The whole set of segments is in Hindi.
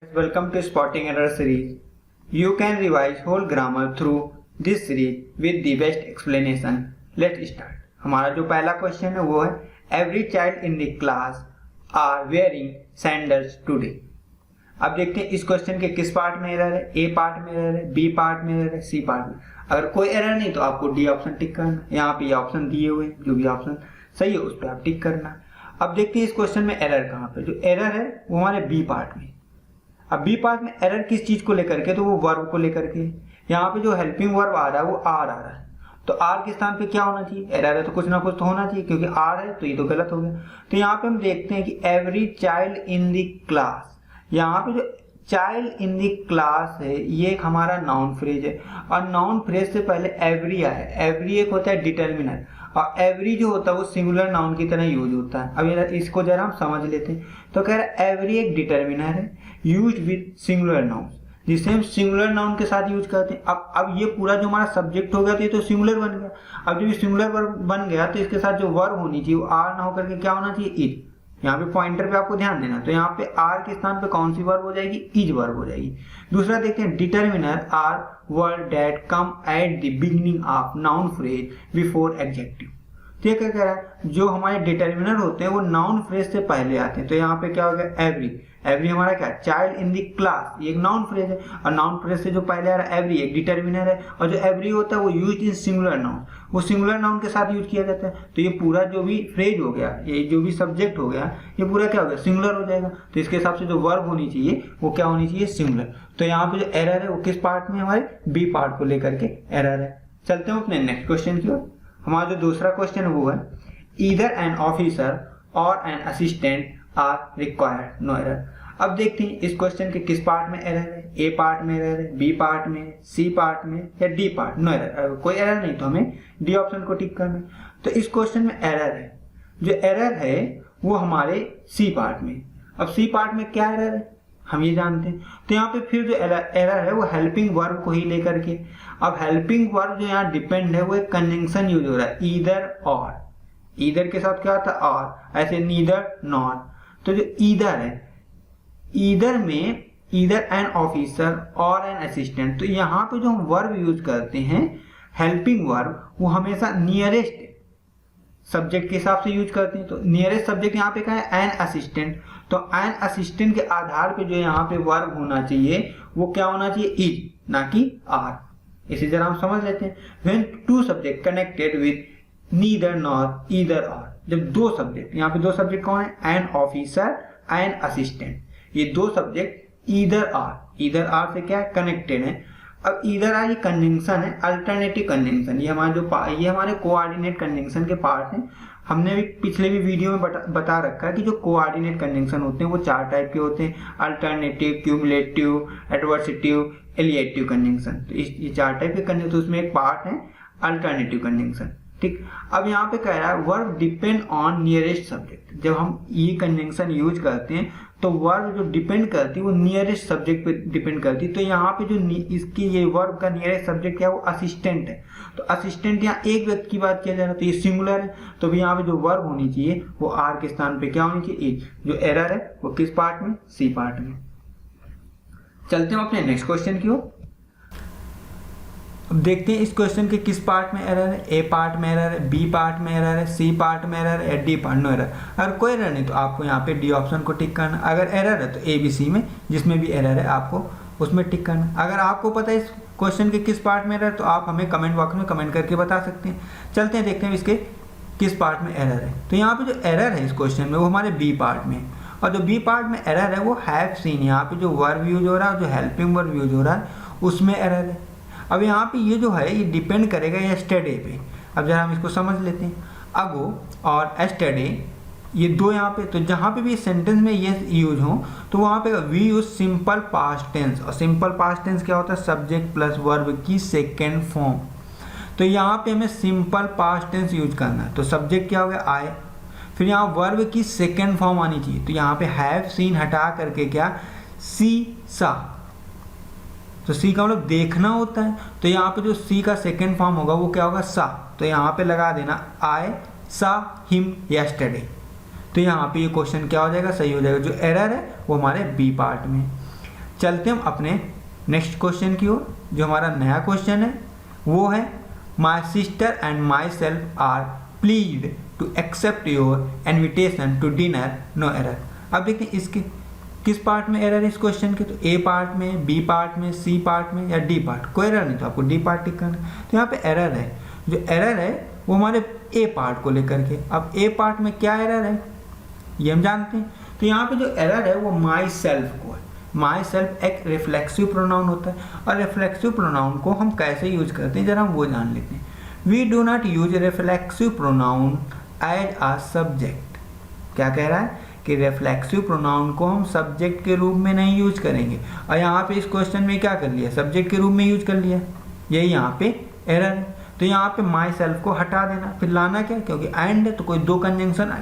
Welcome to Spotting Error series. You can revise whole grammar through this series with the best explanation. Let's start. हमारा जो पहला क्वेश्चन है वो है Every child in the class are wearing sandals today. अब देखते हैं इस क्वेश्चन के किस पार्ट में एरर है. ए पार्ट में एरर है, बी पार्ट में एरर है, सी पार्ट में. अगर कोई एरर नहीं तो आपको डी ऑप्शन टिक करना. यहाँ पे ये ऑप्शन दिए हुए हैं, जो भी ऑप्शन सही है उस पर आप टिक करना. अब देखते हैं इस क्वेश्चन में एरर कहाँ पे. जो एरर है वो हमारे बी पार्ट में. अब बी पार्ट में एरर किस चीज को लेकर के, तो वो वर्ब को लेकर के. यहाँ पे जो हेल्पिंग वर्ब आ रहा है वो आर आ रहा है, तो आर के स्थान पे क्या होना चाहिए, एरर है तो कुछ ना कुछ तो होना चाहिए, क्योंकि आर है तो ये तो गलत हो गया. तो यहाँ पे हम देखते हैं कि every child in the class, यहाँ पे जो चाइल्ड इन द क्लास है ये एक हमारा नाउन फ्रेज है, और नाउन फ्रेज से पहले एवरी आया है. एवरी एक होता है डिटर्मिनर, और एवरी जो होता है वो सिंगुलर नाउन की तरह यूज होता है. अब इसको जरा हम समझ लेते हैं. तो कह रहा है एवरी एक डिटर्मिनर है यूज विद सिंगुलर नाउन, जिसे हम सिंगुलर नाउन के साथ यूज करते हैं. अब ये पूरा जो हमारा सब्जेक्ट हो गया तो ये तो सिंगुलर बन गया. अब जब ये सिंगुलर वर्ब बन गया तो इसके साथ जो वर्ब होनी चाहिए वो आर ना होकर के क्या होना चाहिए, इज. यहाँ पे पॉइंटर पे आपको ध्यान देना. तो यहाँ पे आर के स्थान पे कौन सी वर्ब हो जाएगी, इज वर्ब हो जाएगी. दूसरा देखते हैं determiner are word that come at the beginning of noun phrase before adjective. तो क्या कह रहा है, जो हमारे डिटर्मिनर होते हैं वो नाउन फ्रेज से पहले आते हैं. तो यहाँ पे क्या हो गया, एवरी. एवरी हमारा क्या, चाइल्ड इन द क्लास, ये एक नाउन फ्रेज है, और नाउन फ्रेज से जो पहले आ रहा है एवरी एक डिटर्मिनर है, और जो एवरी होता है वो यूज इन सिंगुलर नाउन, वो सिंगुलर नाउन के साथ यूज किया जाता है. तो ये पूरा जो भी फ्रेज हो गया, ये जो भी सब्जेक्ट हो गया, ये पूरा क्या हो गया, सिंगुलर हो जाएगा. तो इसके हिसाब से जो वर्ब होनी चाहिए वो क्या होनी चाहिए, सिंगुलर. तो यहाँ पे जो एरर है वो किस पार्ट में, हमारे बी पार्ट को लेकर के एरर है. चलते हैं अपने नेक्स्ट क्वेश्चन की ओर. हमारा जो दूसरा क्वेश्चन है वो है either an officer or an assistant are required, no error. अब देखते हैं इस क्वेश्चन के किस पार्ट में एरर है. ए पार्ट में एरर है, बी पार्ट में, सी पार्ट में, या डी पार्ट, नो एरर. कोई एरर नहीं तो हमें डी ऑप्शन को टिक करना है. तो इस क्वेश्चन में एरर है, जो एरर है वो हमारे सी पार्ट में. अब सी पार्ट में क्या एरर है हम ये जानते हैं. तो यहाँ पे फिर जो एरर है वो हेल्पिंग वर्ब को ही लेकर के. अब हेल्पिंग वर्ब जो यहाँ डिपेंड है वो एक कंजंक्शन यूज हो रहा है, ईदर और. ईदर के साथ क्या आता है, और. ऐसे नीदर नॉर. तो जो ईदर है, ईदर में either an officer or an assistant, तो यहाँ पे जो हम वर्ब यूज करते हैं हेल्पिंग वर्ब वो हमेशा नियरेस्ट सब्जेक्ट के हिसाब से यूज करते हैं. तो नियरेस्ट सब्जेक्ट यहाँ पे क्या है, एन असिस्टेंट. तो एन असिस्टेंट के आधार पे जो यहाँ पे वर्ब होना चाहिए वो क्या होना चाहिए, इज, ना कि आर. इसी जरा हम समझ लेते हैं. When two subject connected with neither nor either or, जब दो सब्जेक्ट, यहाँ पे दो सब्जेक्ट कौन है, एन ऑफिसर एन असिस्टेंट, ये दो सब्जेक्ट ईदर आर से क्या कनेक्टेड है. अब ईदर आर ये कंजंक्शन है, अल्टरनेटिव कंजंक्शन. ये हमारे कोऑर्डिनेट कंजंक्शन के पार्ट हैं. हमने भी पिछले भी वीडियो में बता रखा है कि जो कोऑर्डिनेट कंजंक्शन होते हैं वो चार टाइप के होते हैं, अल्टरनेटिव, क्यूमुलेटिव, एडवर्सेटिव, एलिएटिव कंजंक्शन. तो ये चार टाइप के कंजंक्शन, तो उसमें एक पार्ट है अल्टरनेटिव कंजंक्शन. ठीक. अब यहाँ पे कह रहा है verb depend on nearest subject. जब हम ये कंजंक्शन यूज करते हैं तो वर्ब जो डिपेंड करती है वो नियरेस्ट सब्जेक्ट पे डिपेंड करती है. तो यहाँ पे जो इसकी ये वर्ब का नियरेस्ट सब्जेक्ट क्या है, वो असिस्टेंट है. तो असिस्टेंट यहाँ एक व्यक्ति की बात किया जा रहा है, तो ये सिंगुलर है. तो भी यहाँ पे जो वर्ब होनी चाहिए वो आर के स्थान पे क्या होनी चाहिए, इज. जो एरर है वो किस पार्ट में, सी पार्ट में. चलते हैं अपने नेक्स्ट क्वेश्चन की ओर. अब देखते हैं इस क्वेश्चन के किस पार्ट में एरर है. ए पार्ट में एरर है, बी पार्ट में एरर है, सी पार्ट में एरर है, डी पार्ट, नो एरर. अगर कोई एरर नहीं तो आपको यहाँ पे डी ऑप्शन को टिक करना. अगर एरर है तो ए बी सी में जिसमें भी एरर है आपको उसमें टिक करना. अगर आपको पता है इस क्वेश्चन के किस पार्ट में एरर है तो आप हमें कमेंट बॉक्स में कमेंट करके बता सकते हैं. चलते हैं देखते हैं इसके किस पार्ट में एरर है. तो यहाँ पे जो एरर है इस क्वेश्चन में वो हमारे बी पार्ट में, और जो बी पार्ट में एरर है वो हैव सीन. यहाँ पे जो वर्ब यूज हो रहा है, जो हेल्पिंग वर्ब यूज हो रहा है उसमें एरर है. अब यहाँ पे ये जो है ये डिपेंड करेगा यस्टरडे पे. अब जरा हम इसको समझ लेते हैं. अगो और एस्टरडे ये दो यहाँ पे, तो जहाँ पे भी सेंटेंस में ये यूज हो तो वहाँ पे we use simple past tense. और सिंपल पास्ट टेंस क्या होता है, सब्जेक्ट प्लस वर्ब की सेकेंड फॉर्म. तो यहाँ पे हमें सिंपल पास्ट टेंस यूज करना है. तो सब्जेक्ट क्या हो गया, आए, फिर यहाँ वर्ब की सेकेंड फॉर्म आनी चाहिए. तो यहाँ पे हैव सीन हटा करके क्या, सी सा. तो सी का मतलब देखना होता है. तो यहाँ पे जो सी का सेकेंड फॉर्म होगा वो क्या होगा, सा. तो यहाँ पे लगा देना आई सा हिम यस्टरडे. तो यहाँ पे ये क्वेश्चन क्या हो जाएगा, सही हो जाएगा. जो एरर है वो हमारे बी पार्ट में. चलते हम अपने नेक्स्ट क्वेश्चन की ओर। जो हमारा नया क्वेश्चन है वो है my sister and myself are pleased to accept your invitation to dinner, no error. अब देखते हैं इसके किस पार्ट में एरर है इस क्वेश्चन के, तो ए पार्ट में, बी पार्ट में, सी पार्ट में या डी पार्ट। कोई एरर नहीं तो आपको डी पार्ट टिक करना है। तो यहाँ पे एरर है, जो एरर है वो हमारे ए पार्ट को लेकर के। अब ए पार्ट में क्या एरर है ये हम जानते हैं। तो यहाँ पे जो एरर है वो माई सेल्फ को है। माई सेल्फ एक रिफ्लेक्सिव प्रोनाउन होता है, और रिफ्लेक्सिव प्रोनाउन को हम कैसे यूज करते हैं जरा हम वो जान लेते हैं। We do not use reflexive pronoun as a subject. क्या कह रहा है कि रिफ्लेक्सिव प्रोनाउन को हम सब्जेक्ट के रूप में नहीं यूज करेंगे, और यहाँ पे इस क्वेश्चन में क्या कर लिया, सब्जेक्ट के रूप में यूज कर लिया। यही यहाँ पे एरर है। तो यहाँ पे माई सेल्फ को हटा देना, फिर लाना क्या, क्योंकि एंड है तो कोई दो कंजंक्शन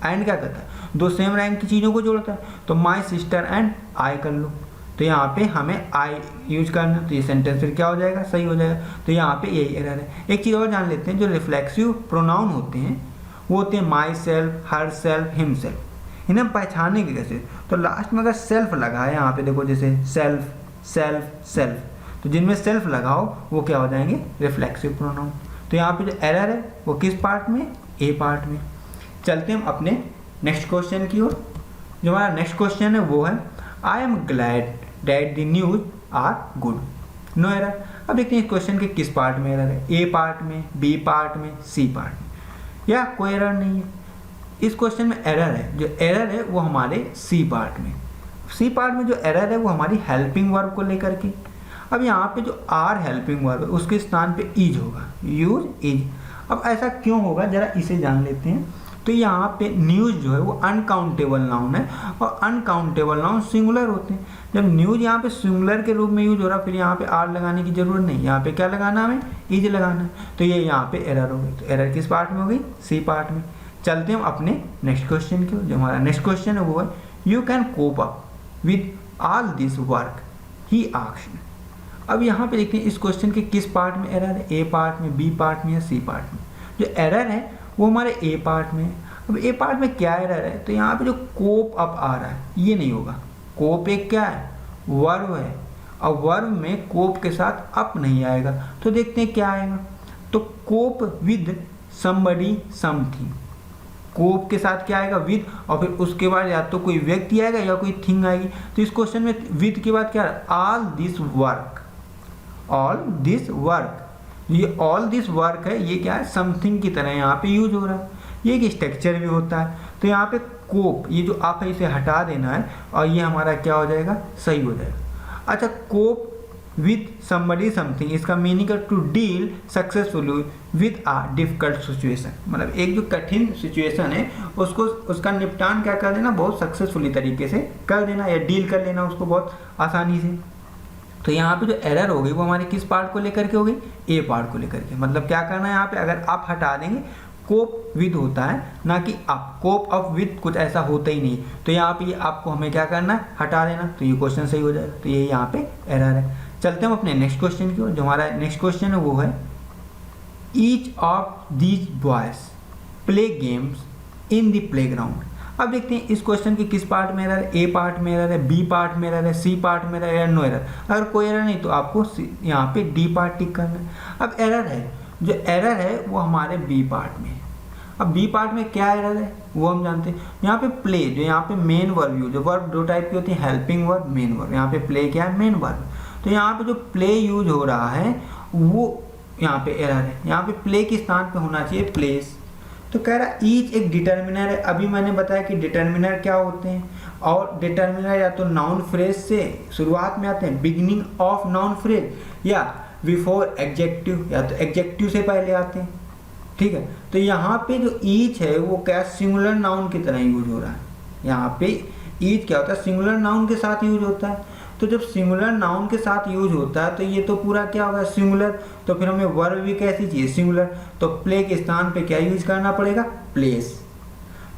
एंड क्या करता है, दो सेम रैंक की चीज़ों को जोड़ता है। तो माई सिस्टर एंड आई कर लो, तो यहाँ पे हमें आई यूज करना, तो ये सेंटेंस फिर क्या हो जाएगा, सही हो जाएगा। तो यहाँ पे यही एरर है। एक चीज़ और जान लेते हैं, जो रिफ्लेक्सिव प्रोनाउन होते हैं वो होते हैं my self, her self, him self. इन्हें पहचाने के कैसे, तो लास्ट में अगर सेल्फ लगा है यहाँ पे देखो, जैसे सेल्फ सेल्फ सेल्फ, तो जिनमें सेल्फ लगाओ वो क्या हो जाएंगे, रिफ्लेक्सिव प्रोनाउन। तो यहाँ पे जो एरर है वो किस पार्ट में, ए पार्ट में। चलते हम अपने नेक्स्ट क्वेश्चन की ओर। जो हमारा नेक्स्ट क्वेश्चन है वो है I am glad that the news are good, no error. अब देखते हैं इस क्वेश्चन के किस पार्ट में एरर है, ए पार्ट में, बी पार्ट में, सी पार्ट में, या कोई एरर नहीं है। इस क्वेश्चन में एरर है, जो एरर है वो हमारे सी पार्ट में। सी पार्ट में जो एरर है वो हमारी हेल्पिंग वर्ब को लेकर के। अब यहाँ पे जो आर हेल्पिंग वर्ब है उसके स्थान पे इज होगा, यूज इज। अब ऐसा क्यों होगा जरा इसे जान लेते हैं। तो यहाँ पे न्यूज़ जो है वो अनकाउंटेबल नाउन है, और अनकाउंटेबल नाउन सिंगुलर होते हैं। जब न्यूज़ यहाँ पे सिंगुलर के रूप में यूज हो रहा, फिर यहाँ पे आर लगाने की जरूरत नहीं, यहाँ पे क्या लगाना हमें, इज लगाना है। तो ये यहाँ पे एरर हो गई। तो एरर किस पार्ट में हो गई, सी पार्ट में। चलते हम अपने नेक्स्ट क्वेश्चन की। जो हमारा नेक्स्ट क्वेश्चन है वो है you can cope up with all this work he asked. अब यहाँ पे देखते हैं इस क्वेश्चन के किस पार्ट में एरर है, ए पार्ट में, बी पार्ट में या सी पार्ट में। जो एरर है वो हमारे ए पार्ट में। अब ए पार्ट में क्या एरर है, तो यहाँ पे जो कोप अप आ रहा है ये नहीं होगा। कोप एक क्या है, वर्ब है, और वर्ब में कोप के साथ अप नहीं आएगा। तो देखते हैं क्या आएगा, तो कोप विद समबडी समथिंग। कोप के साथ क्या आएगा, विद, और फिर उसके बाद या तो कोई व्यक्ति आएगा या कोई थिंग आएगी। तो इस क्वेश्चन में विद के बाद क्या है, all this work, all this work. ये ऑल दिस वर्क है, ये क्या है, समथिंग की तरह यहाँ पे यूज हो रहा है। ये एक स्ट्रक्चर भी होता है। तो यहाँ पे कोप, ये जो आप है इसे हटा देना है, और ये हमारा क्या हो जाएगा, सही हो जाएगा। अच्छा, कोप विथ समबडी समथिंग, इसका मीनिंग है to deal successfully with a difficult situation. मतलब एक जो कठिन सिचुएशन है उसको, उसका निपटान क्या कर देना, बहुत सक्सेसफुली तरीके से कर देना, या डील कर लेना उसको बहुत आसानी से। तो यहाँ पे जो एरर हो गई वो हमारे किस पार्ट को लेकर के हो गई, ए पार्ट को लेकर के। मतलब क्या करना है यहाँ पे, अगर आप हटा देंगे, कोप विद होता है ना कि आप, कोप अप विद कुछ ऐसा होता ही नहीं। तो यहाँ पे आपको हमें क्या करना है, हटा देना, तो ये क्वेश्चन सही हो जाएगा। तो ये यहाँ पे एरर है। चलते हम अपने नेक्स्ट क्वेश्चन की ओर। जो हमारा नेक्स्ट क्वेश्चन है वो है each of these boys play games in the playground. अब देखते हैं इस क्वेश्चन के किस पार्ट में एरर है, ए पार्ट में एरर है, बी पार्ट में एरर है, सी पार्ट में एरर है, नो एरर। अगर कोई एरर नहीं तो आपको यहाँ पे डी पार्ट टिक करना है। अब एरर है, जो एरर है वो हमारे बी पार्ट में है। अब बी पार्ट में क्या एरर है वो हम जानते हैं। यहाँ पे प्ले, जो यहाँ पे मेन वर्ब यूज, जो वर्ब दो टाइप की होती है, हेल्पिंग वर्ब, मेन वर्ब। यहाँ पे प्ले क्या है, मेन वर्ब। तो यहाँ पे जो प्ले यूज हो रहा है वो यहाँ पे एरर है। यहाँ पे प्ले के स्थान पे होना चाहिए प्लेस। तो कह रहा ईच एक डिटर्मिनर है। अभी मैंने बताया कि डिटर्मिनर क्या होते हैं, और डिटर्मिनर या तो नाउन फ्रेज से शुरुआत में आते हैं, बिगिनिंग ऑफ नाउन फ्रेज, या बिफोर एडजेक्टिव, या तो एडजेक्टिव से पहले आते हैं। ठीक है, तो यहाँ पे जो ईच है वो क्या, सिंगुलर नाउन की तरह यूज हो रहा है। यहाँ पे ईच क्या होता है, सिंगुलर नाउन के साथ यूज होता है। तो जब सिंगुलर नाउन के साथ यूज होता है तो ये तो पूरा क्या होगा, सिंगुलर। तो फिर हमें वर्ब भी कैसी चाहिए, सिंगुलर। तो प्ले के स्थान पे क्या यूज करना पड़ेगा, प्लेस।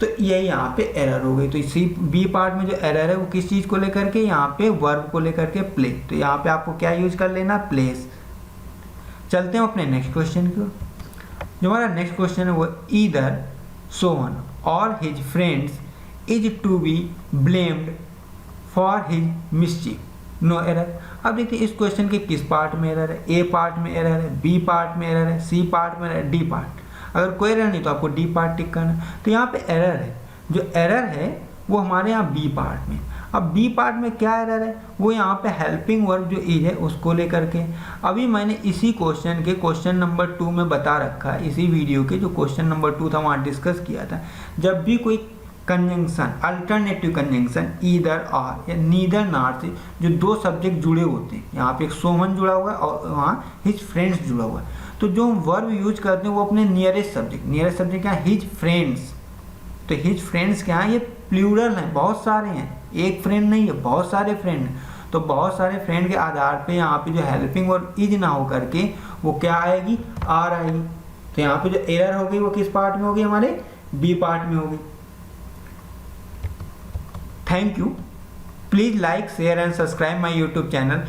तो ये यहाँ पे एरर हो गई। तो इसी बी पार्ट में जो एरर है वो किस चीज़ को लेकर के, यहाँ पे वर्ब को लेकर के, प्ले। तो यहाँ पे आपको क्या यूज कर लेना, प्लेस। चलते हैं अपने नेक्स्ट क्वेश्चन की ओर। जो हमारा नेक्स्ट क्वेश्चन है वो either Sohan or his friends is to be blamed for his mischief. No error. अब देखिए इस क्वेश्चन के किस पार्ट में एरर है, ए पार्ट में एरर है, बी पार्ट में एरर है, सी पार्ट में एरर है, डी पार्ट। अगर कोई एरर नहीं तो आपको डी पार्ट टिक करना है। तो यहाँ पे एरर है, जो एरर है वो हमारे यहाँ बी पार्ट में। अब बी पार्ट में क्या एरर है, वो यहाँ पे हेल्पिंग वर्ब जो इज है उसको लेकर के। अभी मैंने इसी क्वेश्चन के क्वेश्चन नंबर 2 में बता रखा है, इसी वीडियो के जो क्वेश्चन नंबर 2 था वहाँ डिस्कस किया था। जब भी कोई कंजंक्शन, अल्टरनेटिव कंजंक्शन ईदर और या नीदर नॉर से जो दो सब्जेक्ट जुड़े होते हैं, यहाँ पे एक सोमन जुड़ा हुआ है और वहाँ हिज फ्रेंड्स जुड़ा हुआ है, तो जो हम वर्ब यूज करते हैं वो अपने नियरेस्ट सब्जेक्ट क्या है, हिज फ्रेंड्स। तो हिज फ्रेंड्स क्या है, ये प्लूरल हैं, बहुत सारे हैं, एक फ्रेंड नहीं है, बहुत सारे फ्रेंड हैं। तो बहुत सारे फ्रेंड के आधार पे यहाँ पे जो हेल्पिंग वर्ब इज ना हो करके वो क्या आएगी, आर आएगी। तो यहाँ पे जो एरर होगी वो किस पार्ट में होगी, हमारे बी पार्ट में होगी। Thank you. Please like, share and subscribe my YouTube channel.